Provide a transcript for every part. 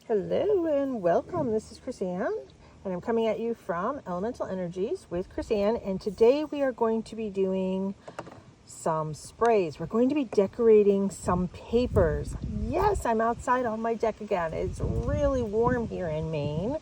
Hello and welcome. This is Chris-Anne, and I'm coming at you from Elemental Energies with Chris-Anne, and today we are going to be doing some sprays. We're going to be decorating some papers. Yes, I'm outside on my deck again. It's really warm here in Maine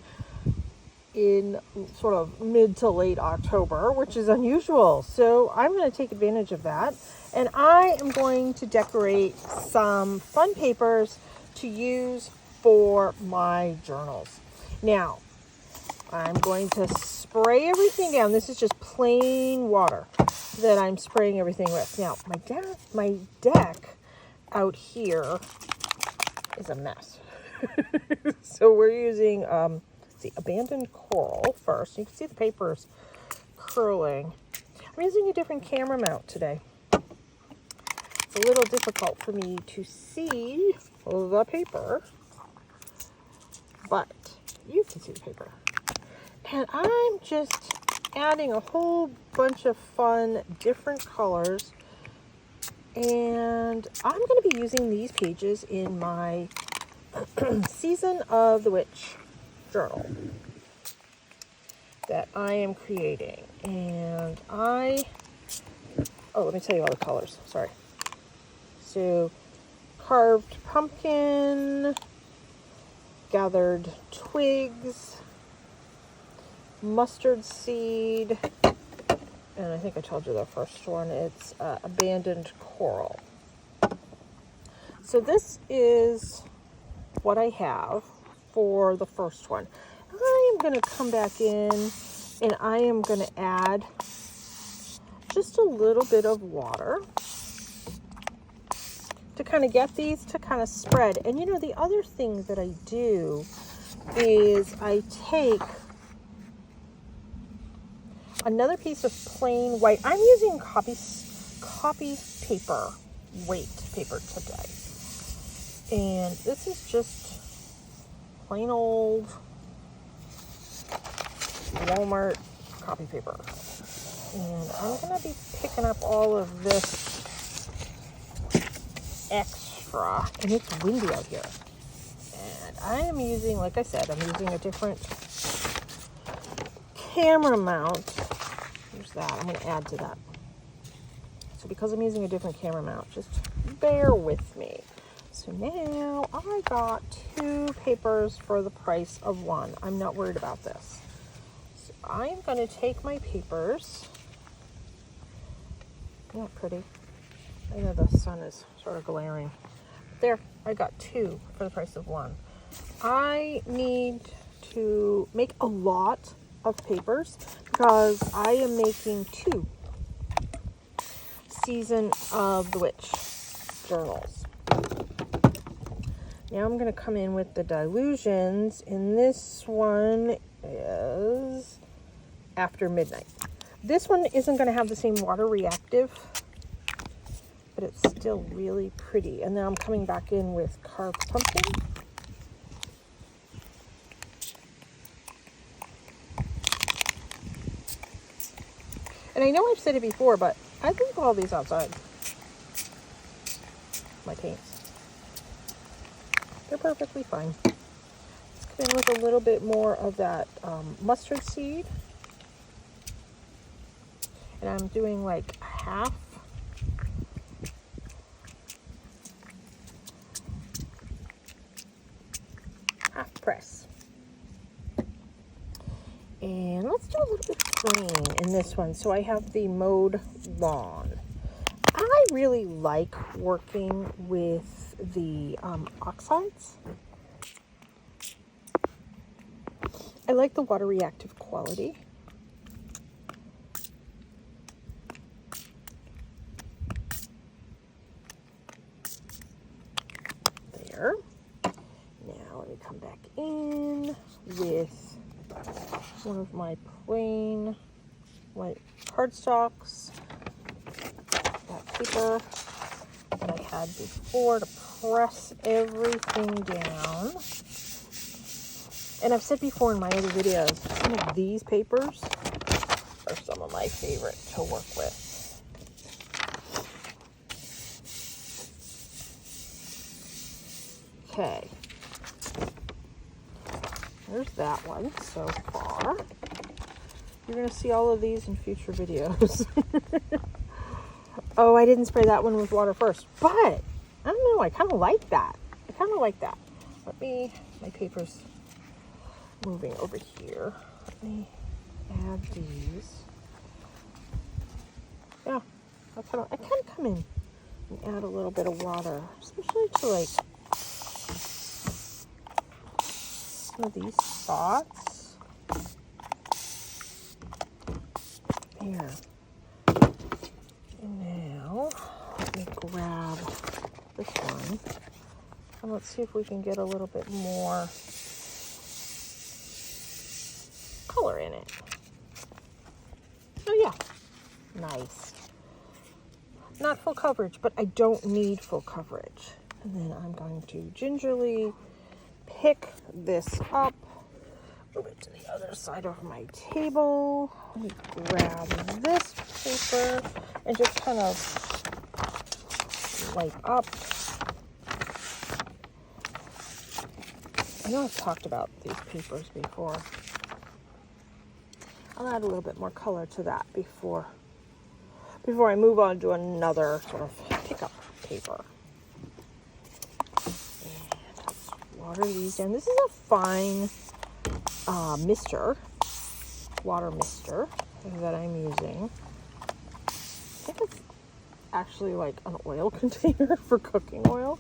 in sort of mid to late October, which is unusual. So I'm going to take advantage of that, and I am going to decorate some fun papers to use for my journals. Now, I'm going to spray everything down. This is just plain water that I'm spraying everything with. Now, my deck out here is a mess. So we're using the abandoned coral first. You can see the papers curling. I'm using a different camera mount today. It's a little difficult for me to see the paper, but you can see the paper. And I'm just adding a whole bunch of fun, different colors. And I'm going to be using these pages in my Season of the Witch journal that I am creating. And let me tell you all the colors. Sorry. So, carved pumpkin, gathered twigs, mustard seed, and I think I told you the first one, it's abandoned coral. So this is what I have for the first one. I am going to come back in and I am going to add just a little bit of water to kind of get these to kind of spread. And you know, the other thing that I do is I take another piece of plain white. I'm using copy paper, weight paper today. And this is just plain old Walmart copy paper. And I'm going to be picking up all of this extra, and it's windy out here. And I am using, like I said, I'm using a different camera mount. Here's that. I'm going to add to that. So because I'm using a different camera mount, just bear with me. So now I got 2 papers for the price of 1. I'm not worried about this. So I'm going to take my papers. Isn't that pretty? I know the sun is sort of glaring. There, I got 2 for the price of 1. I need to make a lot of papers because I am making 2 Season of the Witch journals. Now I'm going to come in with the dilutions, and this one is After Midnight. This one isn't going to have the same water reactive, but it's still really pretty. And then I'm coming back in with carved pumpkin. And I know I've said it before, but I leave all these outside. My paints. They're perfectly fine. Let's come in with a little bit more of that mustard seed. And I'm doing like half press. And let's do a little bit of green in this one. So I have the mowed lawn. I really like working with the oxides. I like the water reactive quality. There. Now let me come back in with one of my plain white cardstocks, that paper that I had before to press everything down. And I've said before in my other videos, some of these papers are some of my favorite to work with. Okay. there's that one so far. You're going to see all of these in future videos. Oh, I didn't spray that one with water first, but I don't know. I kind of like that. Let me, my paper's moving over here. Let me add these. Yeah, I can come in and add a little bit of water, especially to like some of these spots. There. And now let me grab this one and let's see if we can get a little bit more color in it. Oh yeah, nice. Not full coverage, but I don't need full coverage. And then I'm going to gingerly pick this up, move it to the other side of my table. Let me grab this paper and just kind of wipe up. I know I've talked about these papers before. I'll add a little bit more color to that before I move on to another sort of pickup paper. And let's water these down. This is a fine water mister that I'm using. I think it's actually like an oil container for cooking oil.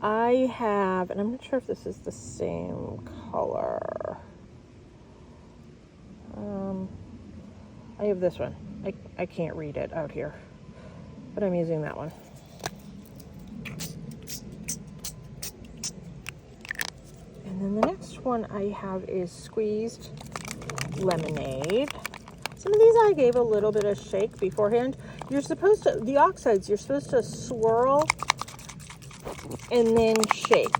I have, and I'm not sure if this is the same color. I have this one. I can't read it out here, but I'm using that one. And then the next one I have is squeezed lemonade. Some of these I gave a little bit of shake beforehand. You're supposed to, the oxides, you're supposed to swirl and then shake.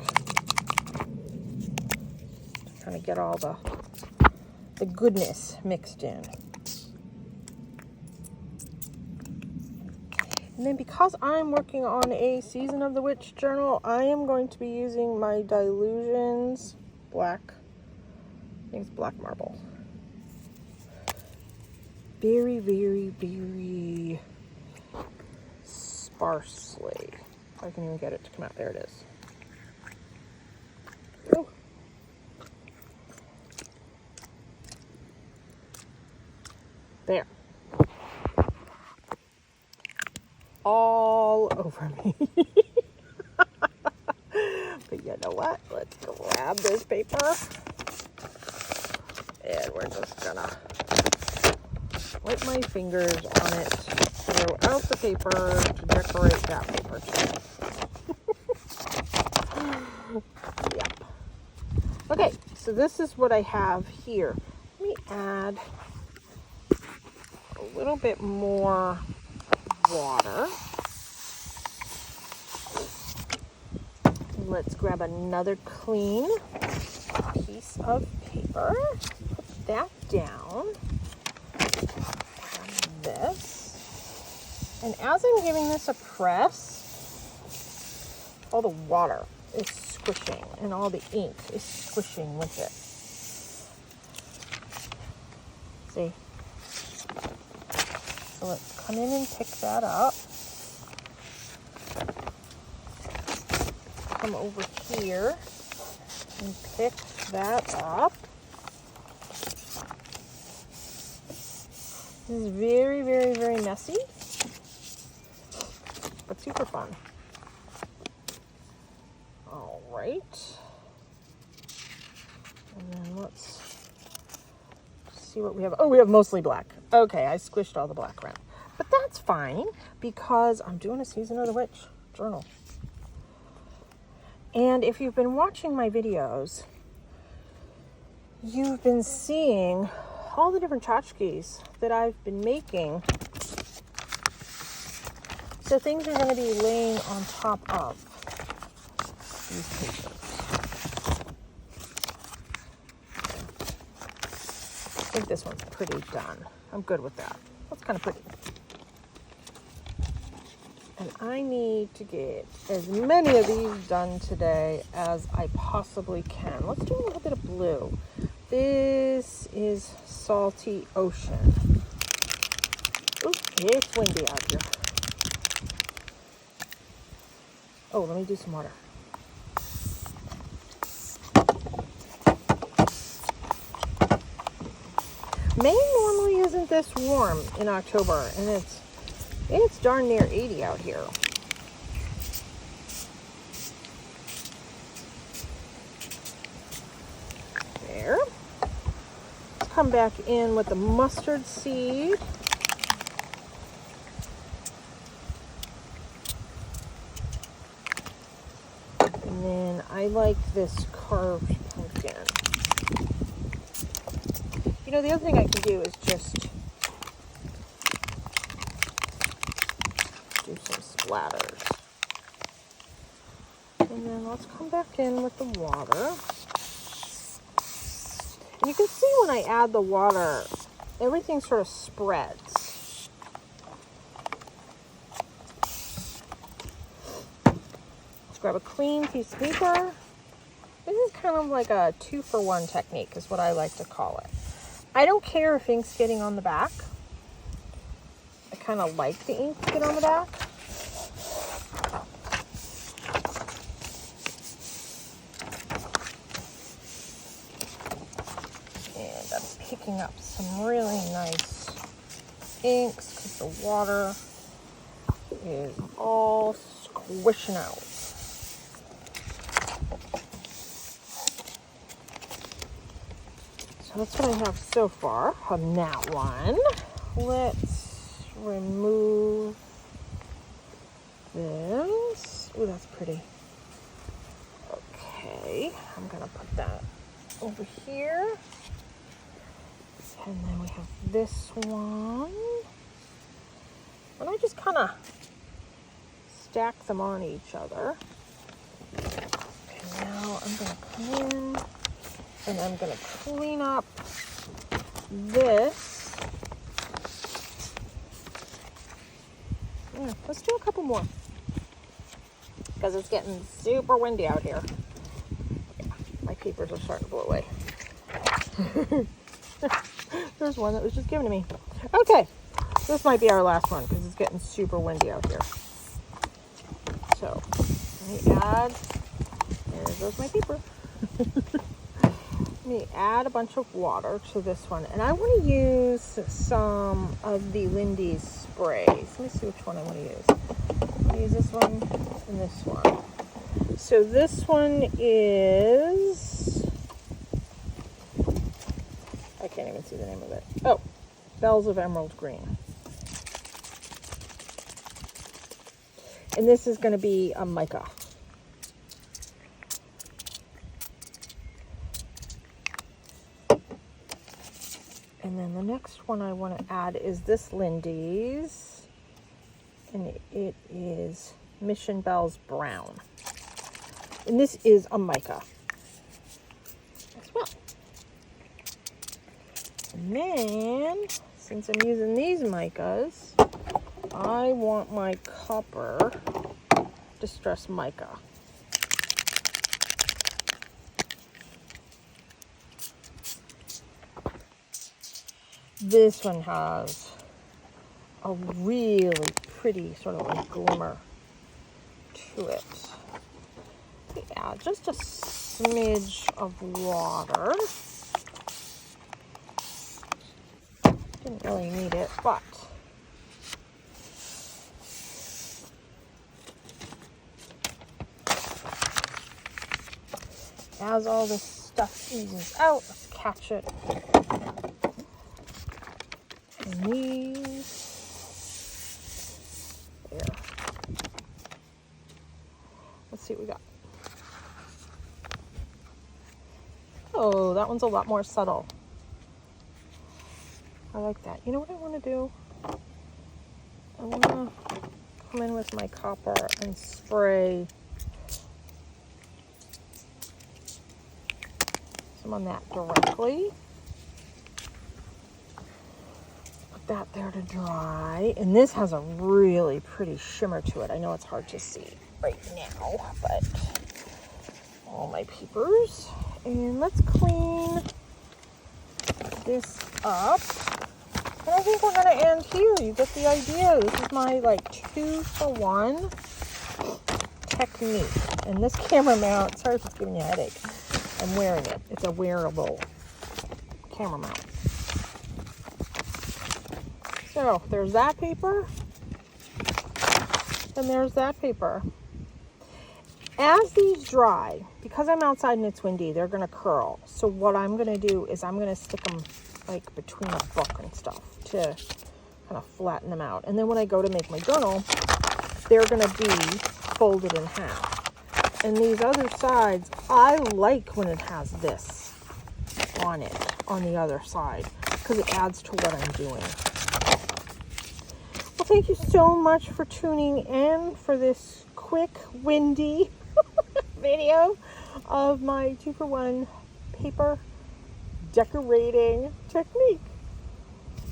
Kind of get all the goodness mixed in. And then because I'm working on a Season of the Witch journal, I am going to be using my Dylusions black, I think it's black marble. Very, very, very sparsely. If I can even get it to come out. There it is. Oh. There. All over me. But you know what? Let's grab this paper. And we're just gonna wipe my fingers on it, throw out the paper to decorate that paper too. Yep. Okay, so this is what I have here. Let me add a little bit more water. Let's grab another clean piece of paper. Put that down. This. And as I'm giving this a press, all the water is squishing and all the ink is squishing with it. See? So let's come in and pick that up. Come over here and pick that up. This is very, very, very messy, but super fun. All right. And then let's see what we have. Oh, we have mostly black. Okay, I squished all the black around. But that's fine because I'm doing a Season of the Witch journal. And if you've been watching my videos, you've been seeing all the different tchotchkes that I've been making. So things are going to be laying on top of these papers. I think this one's pretty done. I'm good with that. That's kind of pretty. And I need to get as many of these done today as I possibly can. Let's do a little bit of blue. This is Salty Ocean. Ooh, it's windy out here. Oh, let me do some water. Maine normally isn't this warm in October, and it's darn near 80 out here. There. Let's come back in with the mustard seed. And then I like this carved pumpkin. You know, the other thing I can do is just do some splatters. And then let's come back in with the water. And you can see when I add the water, everything sort of spreads. Let's grab a clean piece of paper. This is kind of like a 2-for-1 technique is what I like to call it. I don't care if ink's getting on the back. I kind of like the ink to get on the back. And I'm picking up some really nice inks because the water is all squishing out. So that's what I have so far on that one. Let's remove this. Oh, that's pretty. Okay, I'm gonna put that over here. And then we have this one. And I just kind of stack them on each other. And now I'm gonna come in and I'm gonna clean up this. Yeah, let's do a couple more because it's getting super windy out here. Yeah, my papers are starting to blow away. There's one that was just given to me. Okay, this might be our last one because it's getting super windy out here. So let me add, there goes my paper. Let me add a bunch of water to this one. And I want to use some of the Lindy's sprays. Let me see which one I want to use. I'm going to use this one and this one. So this one is, I can't even see the name of it. Oh, Bells of Emerald Green. And this is going to be a mica. And then the next one I want to add is this Lindy's. And it is Mission Bells Brown. And this is a mica as well. And then, since I'm using these micas, I want my copper distress mica. This one has a really pretty sort of like glimmer to it. Yeah, just a smidge of water. Didn't really need it, but as all this stuff eases out, let's catch it. And these, there. Let's see what we got. Oh, that one's a lot more subtle. I like that. You know what I want to do? I want to come in with my copper and spray some on that directly. Put that there to dry. And this has a really pretty shimmer to it. I know it's hard to see right now, but all my papers. And let's clean this up. And I think we're going to end here. You get the idea. This is my like 2-for-1 technique. And this camera mount, sorry if it's giving you a headache. I'm wearing it. It's a wearable camera mount. So there's that paper. And there's that paper. As these dry, because I'm outside and it's windy, they're going to curl. So what I'm going to do is I'm going to stick them like between a book and stuff to kind of flatten them out. And then when I go to make my journal, they're going to be folded in half. And these other sides, I like when it has this on it, on the other side, because it adds to what I'm doing. Well, thank you so much for tuning in for this quick, windy video of my 2-for-1 paper decorating technique.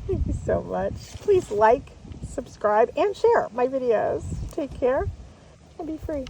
Thank you so much. Please like, subscribe, and share my videos. Take care and be free.